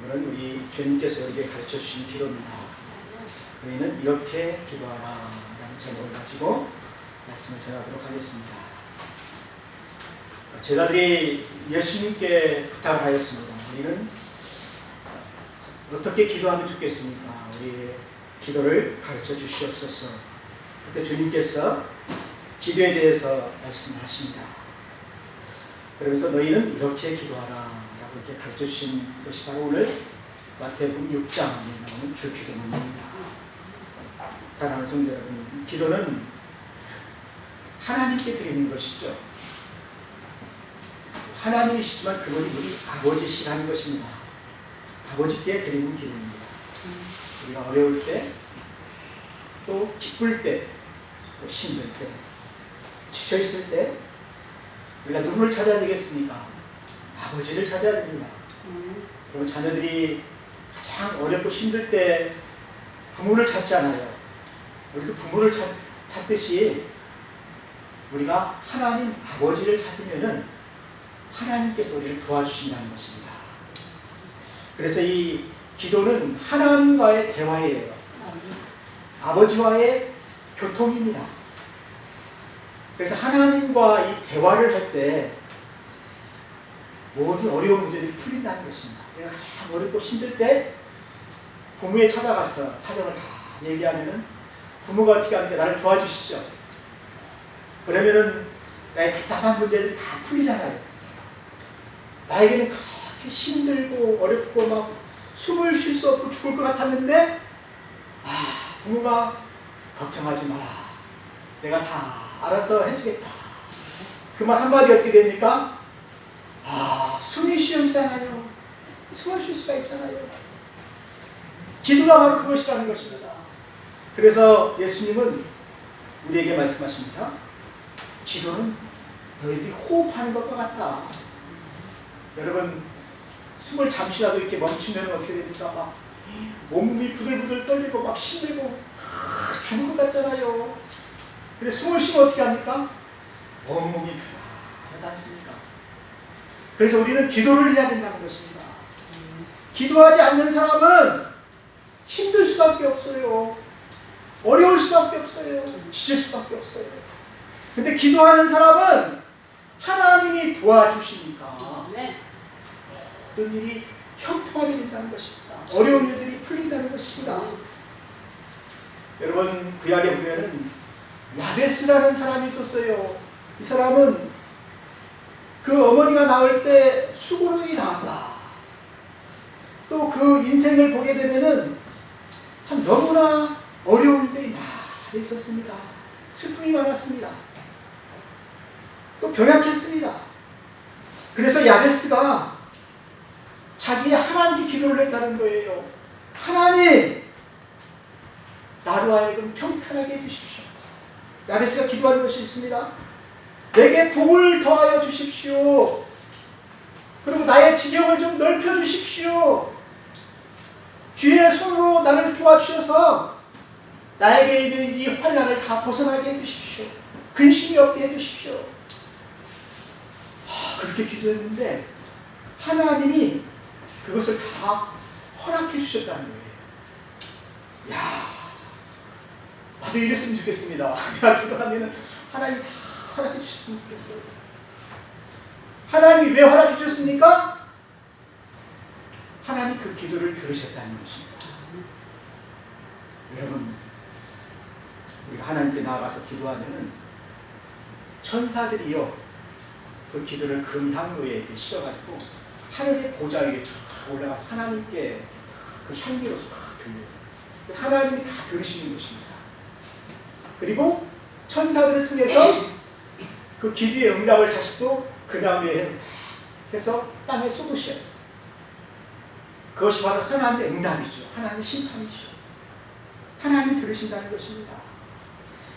오늘은 우리 주님께서 우리에게 가르쳐 주신 기도입니다. 저희는 이렇게 기도하라 라는 제목을 가지고 말씀을 전하도록 하겠습니다. 제자들이 예수님께 부탁을 하였습니다. 우리는 어떻게 기도하면 좋겠습니까? 우리의 기도를 가르쳐 주시옵소서. 그때 주님께서 기도에 대해서 말씀하십니다. 그러면서 너희는 이렇게 기도하라 라고 이렇게 가르쳐 주신 것이 바로 오늘 마태복음 6장에 나오는 주기도문입니다. 사랑하는 성도 여러분, 기도는 하나님께 드리는 것이죠. 하나님이시지만 그분이 우리 아버지시라는 것입니다. 아버지께 드리는 기도입니다. 우리가 어려울 때, 또 기쁠 때, 또 힘들 때, 지쳐있을 때 우리가 누구를 찾아야 되겠습니까? 아버지를 찾아야 됩니다. 그러면 자녀들이 가장 어렵고 힘들 때 부모를 찾잖아요. 우리도 부모를 찾듯이 우리가 하나님 아버지를 찾으면은 하나님께서 우리를 도와주신다는 것입니다. 그래서 이 기도는 하나님과의 대화예요. 아버지와의 교통입니다. 그래서 하나님과 이 대화를 할 때 모든 어려운 문제들이 풀린다는 것입니다. 내가 가장 어렵고 힘들 때 부모에 찾아가서 사정을 다 얘기하면은 부모가 어떻게 합니까? 나를 도와주시죠. 그러면은 나의 답답한 문제들이 다 풀리잖아요. 나에게는 그렇게 힘들고 어렵고 막 숨을 쉴 수 없고 죽을 것 같았는데 부모가 걱정하지 마라. 내가 다 알아서 해주겠다. 그 말 한마디 어떻게 됩니까? 숨이 쉬어지잖아요. 숨을 쉴 수가 있잖아요. 기도가 바로 그것이라는 것입니다. 그래서 예수님은 우리에게 말씀하십니다. 기도는 너희들이 호흡하는 것과 같다. 여러분, 숨을 잠시라도 이렇게 멈추면 어떻게 됩니까? 막 온몸이 부들부들 떨리고 막 힘들고 죽을 것 같잖아요. 근데 숨을 쉬면 어떻게 합니까? 온몸이 편안하지 않습니까? 그래서 우리는 기도를 해야 된다는 것입니다. 기도하지 않는 사람은 힘들 수밖에 없어요. 어려울 수밖에 없어요. 지칠 수밖에 없어요. 근데 기도하는 사람은 하나님이 도와주시니까 모든 일이 형통하게 된다는 것입니다. 어려운 일들이 풀린다는 것입니다. 여러분, 구약에 보면은 야베스라는 사람이 있었어요. 이 사람은 그 어머니가 낳을 때 수고로이 나왔다. 또 그 인생을 보게 되면은 참 너무나 어려운 일들이 많이 있었습니다. 슬픔이 많았습니다. 또 병약했습니다. 그래서 야베스가 자기의 하나님께 기도를 했다는 거예요. 하나님, 나로 하여금 평탄하게 해주십시오. 야베스가 기도하는 것이 있습니다. 내게 복을 더하여 주십시오. 그리고 나의 지경을 좀 넓혀 주십시오. 주의 손으로 나를 도와주셔서 나에게 있는 이 환난을 다 벗어나게 해주십시오. 근심이 없게 해주십시오. 그렇게 기도했는데 하나님이 그것을 다 허락해 주셨다는 거예요. 나도 이랬으면 좋겠습니다. 내가 기도하면 하나님이 다 허락해 주셨으면 좋겠어요. 하나님이 왜 허락해 주셨습니까? 하나님이 그 기도를 들으셨다는 것입니다. 여러분, 우리가 하나님께 나아가서 기도하면은 천사들이요, 그 기도를 금향로에 이렇게 씌워가지고 하늘의 보좌 위에 쫙 올라가서 하나님께 그 향기로서 막 들려요. 하나님이 다 들으시는 것입니다. 그리고 천사들을 통해서 그 기도의 응답을 다시 또 금향로에 해서 땅에 쏟으셔요. 그것이 바로 하나님의 응답이죠. 하나님의 심판이죠. 하나님이 들으신다는 것입니다.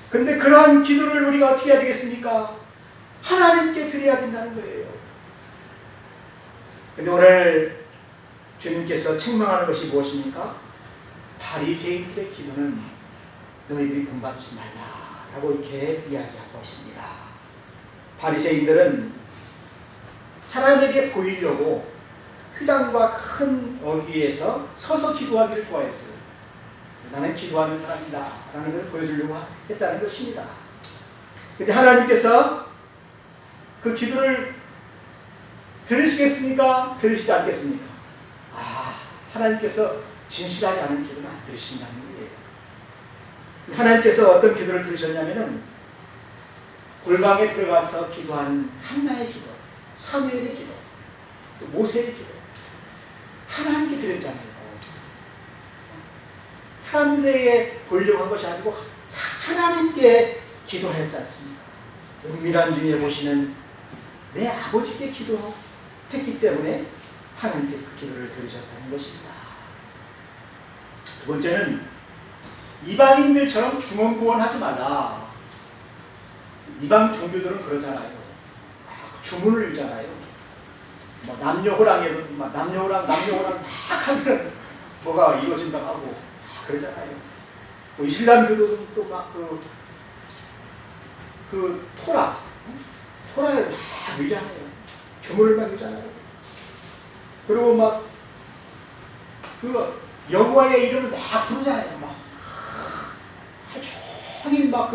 그런데 그러한 기도를 우리가 어떻게 해야 되겠습니까? 하나님께 드려야 된다는 거예요. 그런데 오늘 주님께서 책망하는 것이 무엇입니까? 바리새인들의 기도는 너희들이 본받지 말라라고 이렇게 이야기하고 있습니다. 바리새인들은 사람에게 보이려고 휘장과 큰 어귀에서 서서 기도하기를 좋아했어요. 나는 기도하는 사람이다 라는 걸 보여주려고 했다는 것입니다. 근데 하나님께서 그 기도를 들으시겠습니까? 들으시지 않겠습니까? 하나님께서 진실하지 않은 기도는 안 들으신다는 거예요. 하나님께서 어떤 기도를 들으셨냐면은 골방에 들어가서 기도하는 한나의 기도, 사무엘의 기도, 또 모세의 기도, 하나님께 드렸잖아요. 사람들에게 보이려고 한 것이 아니고 하나님께 기도하였지 않습니까? 은밀한 중에 보시는 내 아버지께 기도했기 때문에 하나님께서 그 기도를 들으셨다는 것입니다. 두 번째는 이방인들처럼 중언부언하지 말라. 이방 종교들은 그러잖아요. 주문을 읽잖아요. 뭐 남녀호랑에 남녀호랑 막 하면 뭐가 이루어진다고 하고 그러잖아요. 뭐 이슬람교도는 또 막 그 토라를 막 읽잖아요. 주문을 막 읽잖아요. 그리고 막 그 여호와의 이름을 막 부르잖아요. 막 하루 종일 막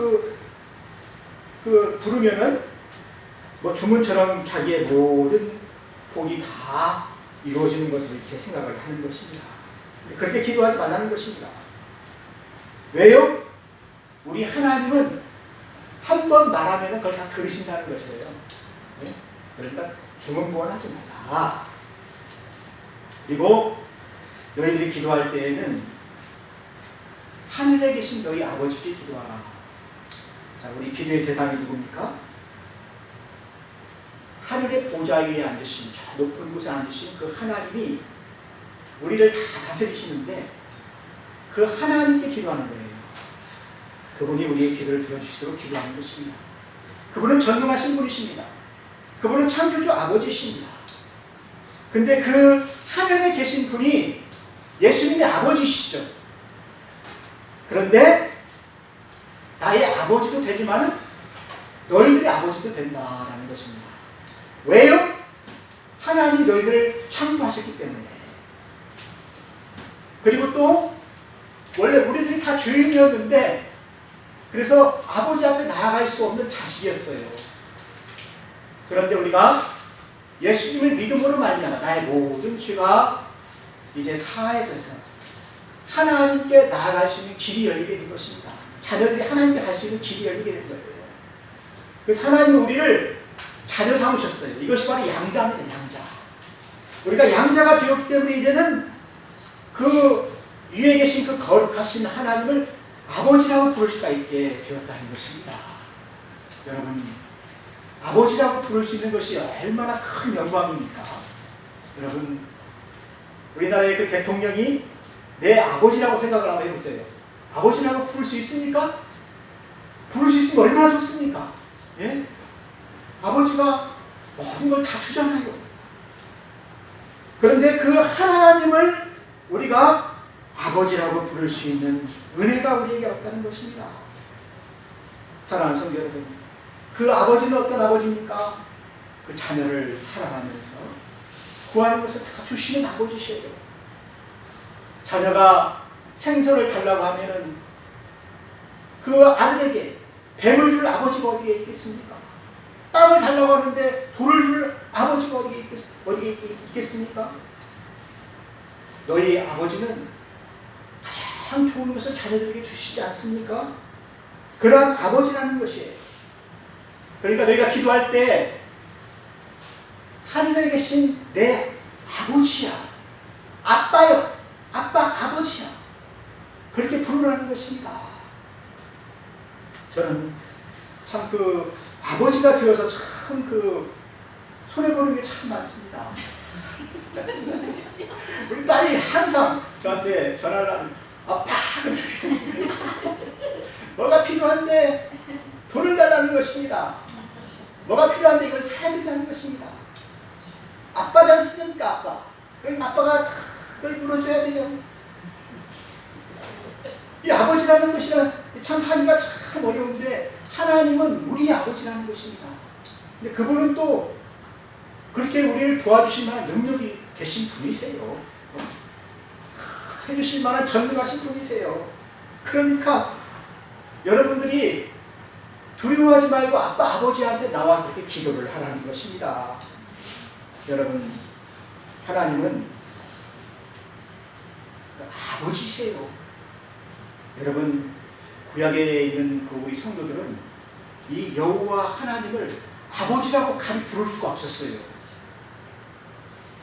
부르면은 뭐 주문처럼 자기의 모든 복이 다 이루어지는 것을 이렇게 생각을 하는 것입니다. 그렇게 기도하지 말라는 것입니다. 왜요? 우리 하나님은 한 번 말하면 그걸 다 들으신다는 것이에요. 네? 그러니까 주문부언하지 말라. 그리고 너희들이 기도할 때에는 하늘에 계신 너희 아버지께 기도하라. 자, 우리 기도의 대상이 누굽니까? 하늘의 보좌 위에 앉으신, 저 높은 곳에 앉으신 그 하나님이 우리를 다 다스리시는데 그 하나님께 기도하는 거예요. 그분이 우리의 기도를 들어주시도록 기도하는 것입니다. 그분은 전능하신 분이십니다. 그분은 창조주 아버지십니다. 근데 그 하늘에 계신 분이 예수님의 아버지시죠. 그런데 나의 아버지도 되지만은 너희들의 아버지도 된다라는 것입니다. 왜요? 하나님이 너희들을 창조하셨기 때문에. 그리고 또 원래 우리들이 다 죄인이었는데 그래서 아버지 앞에 나아갈 수 없는 자식이었어요. 그런데 우리가 예수님을 믿음으로 말미암아 나의 모든 죄가 이제 사해져서 하나님께 나아갈 수 있는 길이 열리게 된 것입니다. 자녀들이 하나님께 갈 수 있는 길이 열리게 된 거예요. 그래서 하나님은 우리를 자녀 삼으셨어요. 이것이 바로 양자입니다. 양자. 우리가 양자가 되었기 때문에 이제는 그 위에 계신 그 거룩하신 하나님을 아버지라고 부를 수가 있게 되었다는 것입니다. 여러분, 아버지라고 부를 수 있는 것이 얼마나 큰 영광입니까? 여러분, 우리나라의 그 대통령이 내 아버지라고 생각을 한번 해보세요. 아버지라고 부를 수 있습니까? 부를 수 있으면 얼마나 좋습니까? 예? 아버지가 모든 걸 다 주잖아요. 그런데 그 하나님을 우리가 아버지라고 부를 수 있는 은혜가 우리에게 없다는 것입니다. 사랑하는 성도 여러분, 그 아버지는 어떤 아버지입니까? 그 자녀를 사랑하면서 구하는 것을 다 주시는 아버지시에요. 자녀가 생선을 달라고 하면은 그 아들에게 뱀을 줄 아버지가 어디에 있겠습니까? 땅을 달라고 하는데 돌을 줄 아버지가 어디에 있겠습니까? 너희 아버지는 가장 좋은 것을 자녀들에게 주시지 않습니까? 그러한 아버지라는 것이에요. 그러니까 너희가 기도할 때 하늘에 계신 내 아버지야, 아빠요, 아빠, 아버지야, 그렇게 부르라는 것입니다. 저는 참 그 아버지가 되어서 참 그 손해보는 게 참 많습니다. 우리 딸이 항상 저한테 전화를 하면 아빠, 뭐가 필요한데 돈을 달라는 것입니다. 뭐가 필요한데 이걸 사야 된다는 것입니다. 아빠지 않습니까? 아빠. 그러니까 아빠가 그걸 물어줘야 돼요. 이 아버지라는 것이란 참 하기가 참 어려운데 하나님은 우리 아버지라는 것입니다. 근데 그분은 또 그렇게 우리를 도와주실 만한 능력이 계신 분이세요. 해주실 만한 전능하신 분이세요. 그러니까 여러분들이 두려워하지 말고 아빠 아버지한테 나와서 그렇게 기도를 하라는 것입니다. 여러분, 하나님은 아버지세요. 여러분, 구약에 있는 그 우리 성도들은 이 여호와 하나님을 아버지라고 감히 부를 수가 없었어요.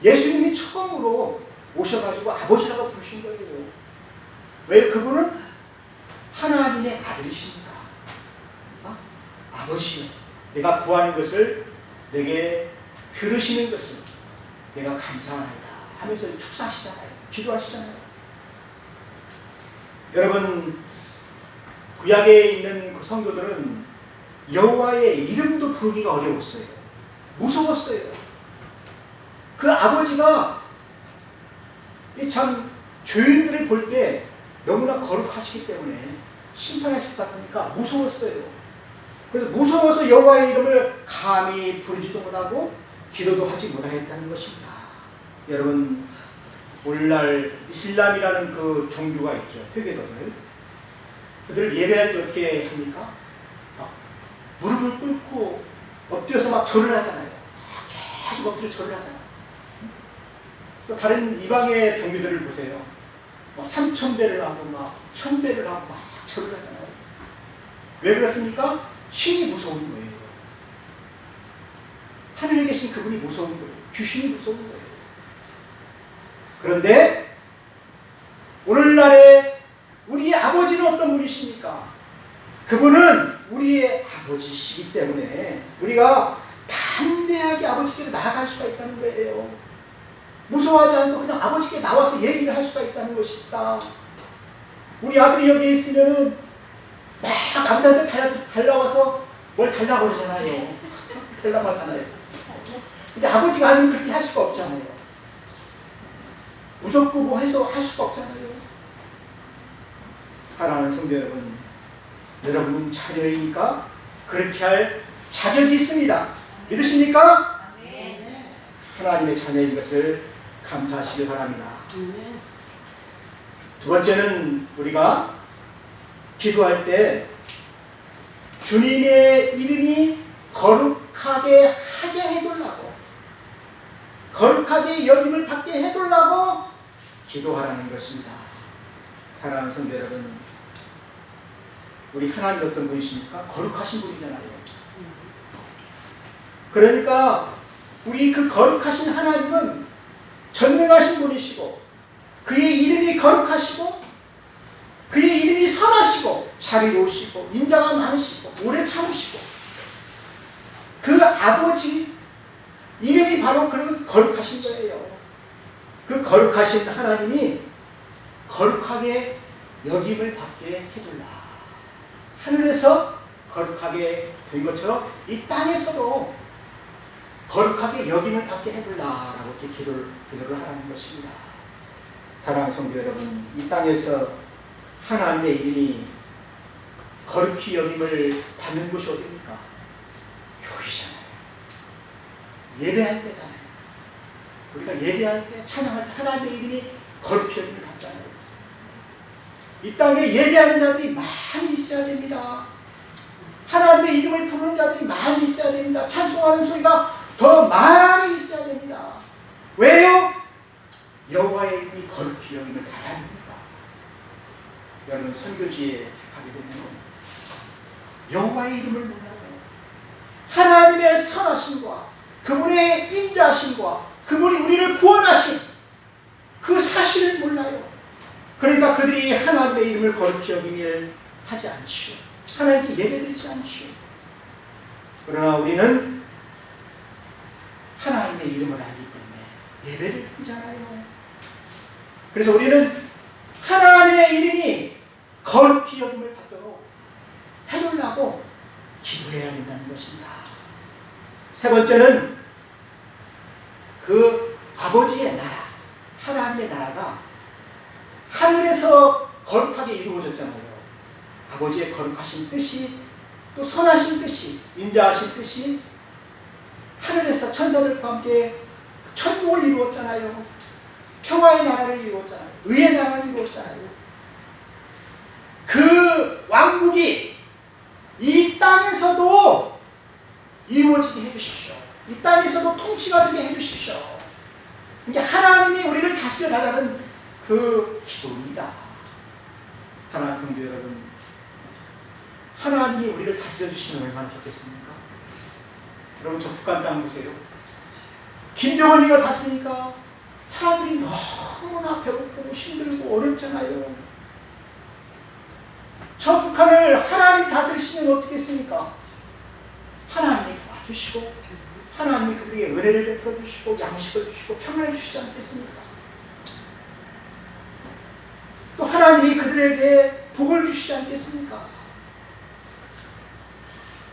예수님이 처음으로 오셔가지고 아버지라고 부르신 거예요. 왜? 그분은 하나님의 아들이십니다. 아버지요, 내가 구하는 것을 내게 들으시는 것을 내가 감사합니다 하면서 축사하시잖아요. 기도하시잖아요. 여러분, 구약에 있는 그 성도들은 여호와의 이름도 부르기가 어려웠어요. 무서웠어요. 그 아버지가 참 죄인들을 볼 때 너무나 거룩하시기 때문에 심판하실 것 같으니까 무서웠어요. 그래서 무서워서 여호와의 이름을 감히 부르지도 못하고 기도도 하지 못하였다는 것입니다. 여러분, 오늘날 이슬람이라는 그 종교가 있죠. 회계도들. 그들을 예배할 때 어떻게 합니까? 무릎을 꿇고 엎드려서 막 절을 하잖아요. 계속 엎드려 절을 하잖아요. 또 다른 이방의 종교들을 보세요. 3,000배를 하고 막 1,000배를 하고 막 절을 하잖아요. 왜 그렇습니까? 신이 무서운 거예요. 하늘에 계신 그분이 무서운 거예요. 귀신이 무서운 거예요. 그런데 오늘날에 우리의 아버지는 어떤 분이십니까? 그분은 우리의 아버지시기 때문에 우리가 담대하게 아버지께 나아갈 수가 있다는 거예요. 무서워하지 않고 그냥 아버지께 나와서 얘기를 할 수가 있다는 것입니다. 우리 아들이 여기에 있으면은 막 아버지한테 달라와서 뭘 달라고 그러잖아요. 달라고 하잖아요. 근데 아버지가 아니면 그렇게 할 수가 없잖아요. 무섭고 뭐 해서 할 수가 없잖아요. 사랑하는 성도 여러분, 여러분은 자녀이니까 그렇게 할 자격이 있습니다. 믿으십니까? 네. 하나님의 자녀인 것을 감사하시길 바랍니다. 두 번째는 우리가 기도할 때 주님의 이름이 거룩하게 하게 해달라고, 거룩하게 여김을 받게 해달라고 기도하라는 것입니다. 사랑하는 성도 여러분, 우리 하나님 어떤 분이십니까? 거룩하신 분이잖아요. 그러니까 우리 그 거룩하신 하나님은 전능하신 분이시고 그의 이름이 거룩하시고 그의 이름이 선하시고 자비로우시고 인자가 많으시고 오래 참으시고 그 아버지 이름이 바로 그런 거룩하신 거예요. 그 거룩하신 하나님이 거룩하게 여김을 받게 해둘라. 하늘에서 거룩하게 된 것처럼 이 땅에서도 거룩하게 여김을 받게 해둘라라고 이렇게 기도를 하라는 것입니다. 사랑하는 성도 여러분, 이 땅에서 하나님의 이름이 거룩히 여김을 받는 곳이 어디입니까? 교회잖아요. 예배할 때잖아요. 우리가 예배할 때, 찬양할 때 하나님의 이름이 거룩히 여김을 받잖아요. 이 땅에 예배하는 자들이 많이 있어야 됩니다. 하나님의 이름을 부르는 자들이 많이 있어야 됩니다. 찬송하는 소리가 더 많이 있어야 됩니다. 왜요? 여호와의 이름이 거룩히 여김을 받아야 됩니다. 여러분, 선교지에 가게 되면 여호와의 이름을 몰라요. 하나님의 선하심과 그분의 인자하심과 그분이 우리를 구원하신 그 사실을 몰라요. 그러니까 그들이 하나님의 이름을 거룩히 여김을 하지 않지요. 하나님께 예배드리지 않지요. 그러나 우리는 하나님의 이름을 알기 때문에 예배를 드리잖아요. 그래서 우리는 하나님의 이름이 거룩히 여김을 받도록 해달라고 기도해야 된다는 것입니다. 세 번째는 그 아버지의 나라, 하나님의 나라가 하늘에서 거룩하게 이루어졌잖아요. 아버지의 거룩하신 뜻이, 또 선하신 뜻이, 인자하신 뜻이 하늘에서 천사들과 함께 천국을 이루었잖아요. 평화의 나라를 이루었잖아요. 의의 나라를 이루었잖아요. 그 왕국이 이 땅에서도 이루어지게 해주십시오. 이 땅에서도 통치가 되게 해주십시오. 이게 하나님이 우리를 다스려 달라는 그 기도입니다. 하나님 성도 여러분, 하나님이 우리를 다스려 주시면 얼마나 좋겠습니까? 여러분, 저 북한 땅 보세요. 김정은이가 다스리니까 사람들이 너무나 배고프고 힘들고 어렵잖아요. 저 북한을 하나님이 다스리시면 어떻겠습니까? 하나님이 도와주시고 하나님이 그들에게 은혜를 베풀어 주시고 양식을 주시고 평안을 주시지 않겠습니까? 또 하나님이 그들에게 복을 주시지 않겠습니까?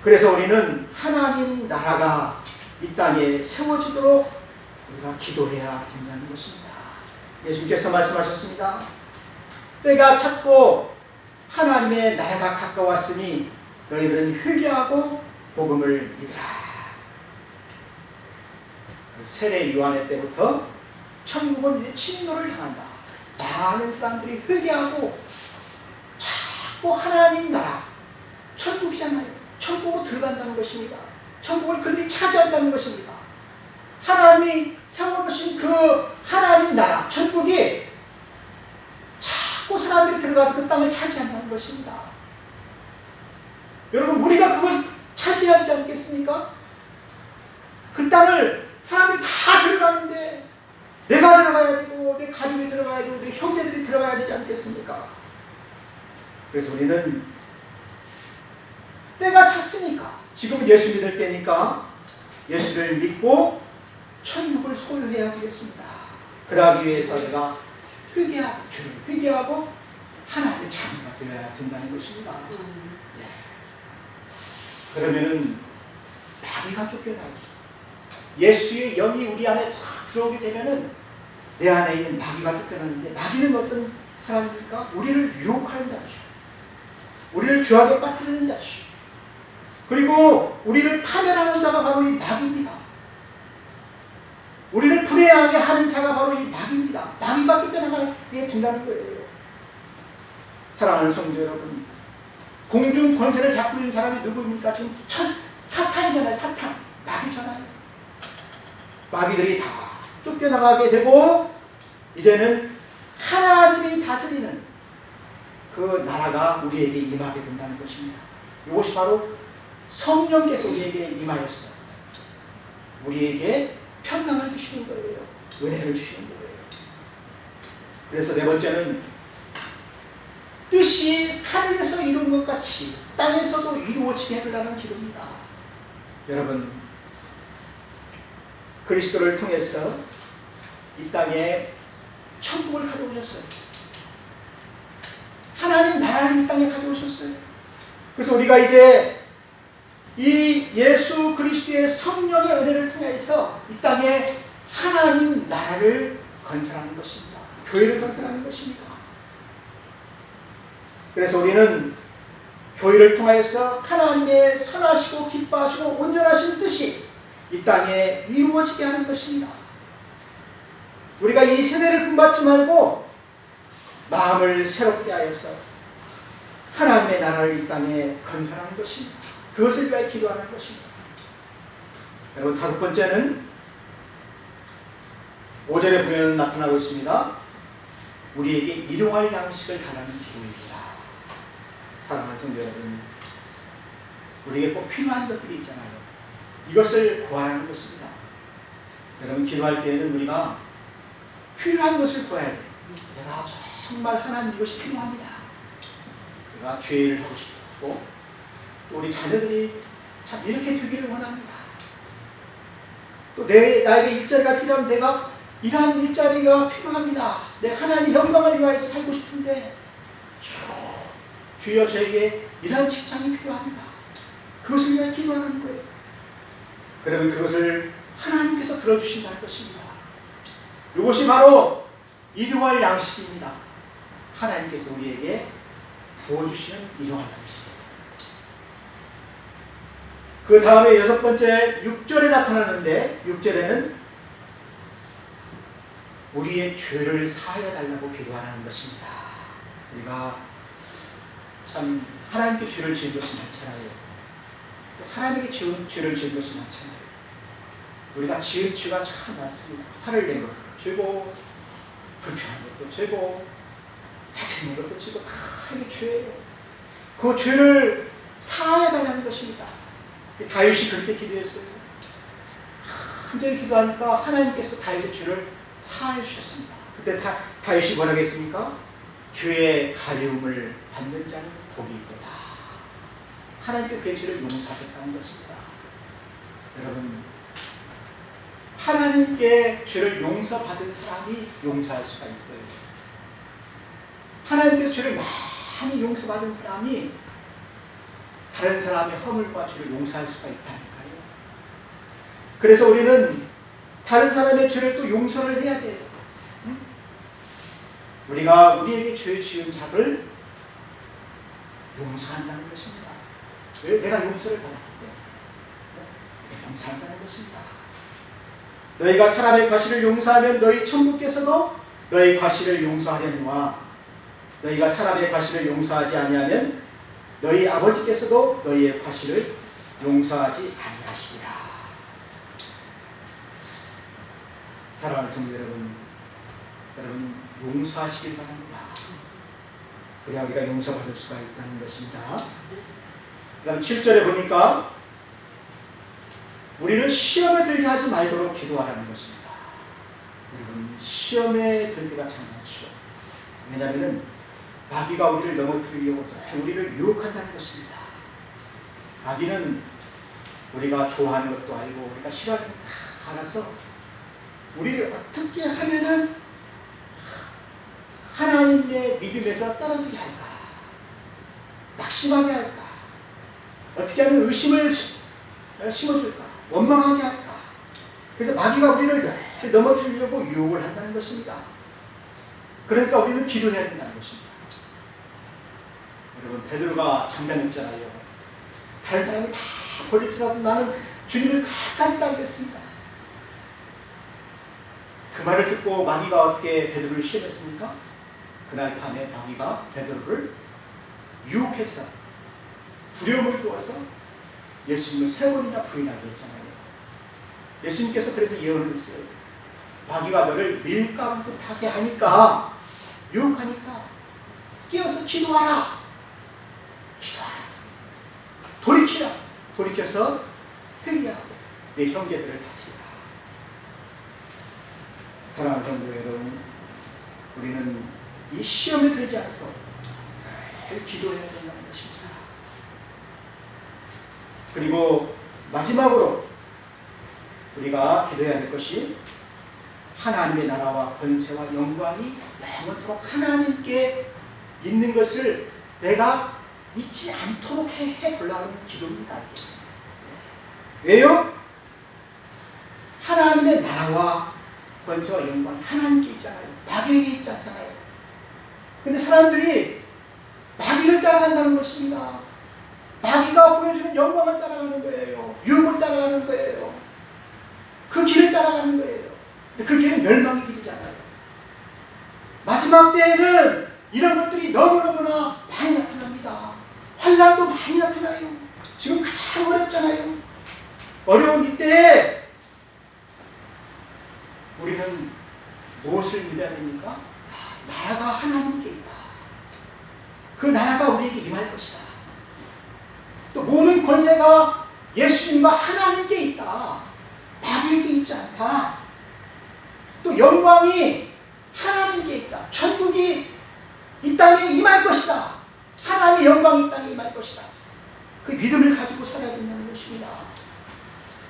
그래서 우리는 하나님 나라가 이 땅에 세워지도록 우리가 기도해야 된다는 것입니다. 예수님께서 말씀하셨습니다. 때가 찼고 하나님의 나라가 가까웠으니 너희들은 회개하고 복음을 믿으라. 세례 요한의 때부터 천국은 이제 침노를 당한다. 많은 사람들이 회개하고 자꾸 하나님 나라, 천국이잖아요. 천국으로 들어간다는 것입니다. 천국을 그들이 차지한다는 것입니다. 하나님이 세워놓으신 그 하나님 나라, 천국이 자꾸 사람들이 들어가서 그 땅을 차지한다는 것입니다. 여러분, 우리가 그걸 차지하지 않겠습니까? 그 땅을 사람들이 다 들어가는데 내가 들어가야 되고 내 가족이 들어가야 되고 내 형제들이 들어가야 되지 않겠습니까? 그래서 우리는 때가 찼으니까, 지금은 예수 믿을 때니까 예수를 믿고 천국을 소유해야 되겠습니다. 그러기 위해서 내가 회개하고 하나님의 자녀가 되어야 된다는 것입니다. 예. 그러면은 마귀가 쫓겨나요. 예수의 영이 우리 안에 싹 들어오게 되면은 내 안에 있는 마귀가 쫓겨나는데, 마귀는 어떤 사람입니까? 우리를 유혹하는 자죠. 우리를 죄악에 빠뜨리는 자죠. 그리고 우리를 파멸하는 자가 바로 이 마귀입니다. 우리를 불행하게 하는 자가 바로 이 마귀입니다. 마귀가 쫓겨나가게 된다는 거예요. 사랑하는 성도 여러분, 공중 권세를 잡고 있는 사람이 누구입니까? 지금 사탄이잖아요. 사탄, 마귀잖아요. 마귀들이 다 쫓겨나가게 되고 이제는 하나님이 다스리는 그 나라가 우리에게 임하게 된다는 것입니다. 이것이 바로 성령께서 우리에게 임하였어요. 우리에게 평강을 주시는 거예요. 은혜를 주시는 거예요. 그래서 네 번째는 뜻이 하늘에서 이룬 것 같이 땅에서도 이루어지게 해달라는 기도입니다. 여러분, 그리스도를 통해서 이 땅에 천국을 가져오셨어요. 하나님 나라를 이 땅에 가져오셨어요. 그래서 우리가 이제 이 예수 그리스도의 성령의 은혜를 통해서 이 땅에 하나님 나라를 건설하는 것입니다. 교회를 건설하는 것입니다. 그래서 우리는 교회를 통해서 하나님의 선하시고 기뻐하시고 온전하신 뜻이 이 땅에 이루어지게 하는 것입니다. 우리가 이 세대를 금받지 말고 마음을 새롭게 하여서 하나님의 나라를 이 땅에 건설하는 것입니다. 그것을 위하여 기도하는 것입니다. 여러분, 다섯 번째는 5절에 보면 나타나고 있습니다. 우리에게 일용할 양식을 달라는 기도입니다. 사랑하는 성도 여러분, 우리에게 꼭 필요한 것들이 있잖아요. 이것을 구하라는 것입니다. 여러분, 기도할 때에는 우리가 필요한 것을 구해야 돼요. 내가 정말 하나님 이것이 필요합니다. 내가 죄를 하고 싶고 또 우리 자녀들이 참 이렇게 되기를 원합니다. 또 나에게 일자리가 필요하면 내가 이러한 일자리가 필요합니다. 내가 하나님의 영광을 위하여서 살고 싶은데 주여 저에게 이러한 직장이 필요합니다. 그것을 위해 기도하는 거예요. 그러면 그것을 하나님께서 들어주신다는 것입니다. 이것이 바로 일용할 양식입니다. 하나님께서 우리에게 부어주시는 일용할 양식. 그 다음에 여섯 번째 6절에 나타나는데, 6절에는 우리의 죄를 사하여 달라고 기도하라는 것입니다. 우리가 참 하나님께 죄를 지은 것이 많잖아요. 또 사람에게 죄를 지은 것이 많잖아요. 우리가 지은 죄가 참 많습니다. 화를 낸 것도 죄고, 불편한 것도 죄고, 짜증낸 것도 죄고, 다 이게 죄예요. 그 죄를 사하여 달라는 것입니다. 다윗이 그렇게 기도했어요. 간절히 기도하니까 하나님께서 다윗의 죄를 사하여 주셨습니다. 그때 다윗이 뭐라고 했습니까? 죄의 가려움을 받는 자는 복이 있도다. 하나님께 그의 죄를 용서하셨다는 것입니다. 여러분, 하나님께 죄를 용서받은 사람이 용서할 수가 있어요. 하나님께서 죄를 많이 용서받은 사람이 다른 사람의 허물과 죄를 용서할 수가 있다니까요. 그래서 우리는 다른 사람의 죄를 또 용서를 해야 돼요. 우리가 우리에게 죄 지은 자를 용서한다는 것입니다. 왜? 내가 용서를 받았기 때문에 용서한다는 것입니다. 너희가 사람의 과실을 용서하면 너희 천부께서도 너희 과실을 용서하려니와 너희가 사람의 과실을 용서하지 아니하면 너희 아버지께서도 너희의 과실을 용서하지 아니하시리라. 사랑하는 성도 여러분, 용서하시길 바랍니다. 그래야 우리가 용서받을 수가 있다는 것입니다. 그 다음 7절에 보니까 우리는 시험에 들게 하지 말도록 기도하라는 것입니다. 여러분, 시험에 들 때가 참 많죠. 왜냐하면 마귀가 우리를 넘어뜨리려고 우리를 유혹한다는 것입니다. 마귀는 우리가 좋아하는 것도 알고 우리가 싫어하는 것도 다 알아서 우리를 어떻게 하면은 하나님의 믿음에서 떨어지게 할까, 낙심하게 할까, 어떻게 하면 의심을 심어줄까, 원망하게 할까. 그래서 마귀가 우리를 넘어뜨리려고 유혹을 한다는 것입니다. 그러니까 우리는 기도해야 된다는 것입니다. 여러분, 베드로가 장담했잖아요. 다른 사람이 다 버릴지라도 나는 주님을 가까이 따르겠습니다. 그 말을 듣고 마귀가 어떻게 베드로를 시험했습니까? 그날 밤에 마귀가 베드로를 유혹해서 두려움을 주어서 예수님을 3번이나 부인하게 했잖아요. 예수님께서 그래서 예언을 했어요. 마귀가 너를 밀가부듯하게 하니까, 유혹하니까 깨어서 기도하라. 기도하라. 돌이키라. 돌이켜서 회개하고 내 형제들을 다스리라. 사랑하는 성도 여러분, 우리는 이 시험에 들지 않도록 늘 기도해야 된다는 것입니다. 그리고 마지막으로 우리가 기도해야 할 것이 하나님의 나라와 권세와 영광이 영원토록 하나님께 있는 것을 내가 잊지 않도록 해보려는 기도입니다. 왜요? 하나님의 나라와 권세와 영광이 하나님께 있잖아요. 마귀에게 있지 않잖아요. 근데 사람들이 마귀를 따라간다는 것입니다. 마귀가 보여주는 영광을 따라가는 거예요. 유혹을 따라가는 거예요. 그 길을 따라가는 거예요. 근데 그 길은 멸망의 길이잖아요. 마지막 때에는 이런 것들이 너무너무나 많이 나타납니다. 환난도 많이 나타나요. 지금 가장 어렵잖아요. 어려운 이때에 우리는 무엇을 믿어야 됩니까? 나라가 하나님께 있다. 그 나라가 우리에게 임할 것이다. 또 모든 권세가 예수님과 하나님께 있다. 마귀에게 있지 않다. 또 영광이 하나님께 있다. 천국이 이 땅에 임할 것이다. 하나님의 영광이 이 땅에 임할 것이다. 그 믿음을 가지고 살아야 된다는 것입니다.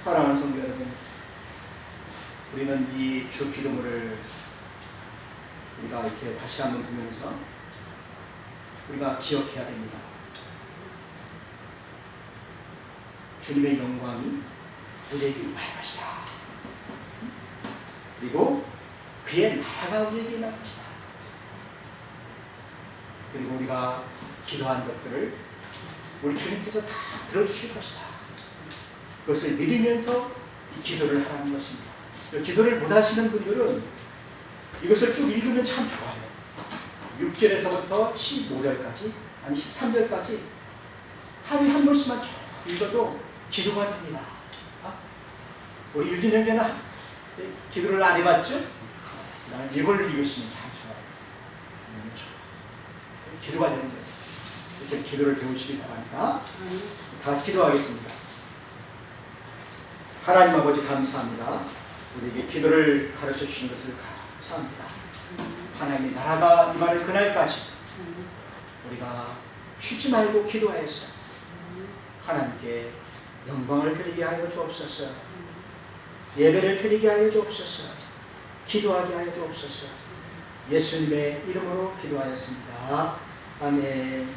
사랑하는 성도 여러분, 우리는 이 주 기도문을 우리가 이렇게 다시 한번 보면서 우리가 기억해야 됩니다. 주님의 영광이 우리에게 임할 것이다. 그리고 그의 나라가 우리에게 임할 것이다. 그리고 우리가 기도한 것들을 우리 주님께서 다 들어주실 것이다. 그것을 믿으면서 이 기도를 하라는 것입니다. 기도를 못 하시는 분들은 이것을 쭉 읽으면 참 좋아요. 6절에서부터 15절까지, 아니 13절까지 하루에 한 번씩만 쭉 읽어도 기도가 됩니다. 우리 유진 형제는 기도를 안 해봤죠? 이걸 읽으시면 참 좋아요. 기도가 되는 거예요. 이렇게 기도를 배우시기 바랍니다. 다 같이 기도하겠습니다. 하나님 아버지 감사합니다. 우리에게 기도를 가르쳐 주신 것을 감사합니다. 하나님의 나라가 임하는 그날까지 우리가 쉬지 말고 기도하였어. 하나님께 영광을 드리게 하여 주옵소서. 예배를 드리게 하여 주옵소서. 기도하게 하여 주옵소서. 예수님의 이름으로 기도하였습니다. 아멘.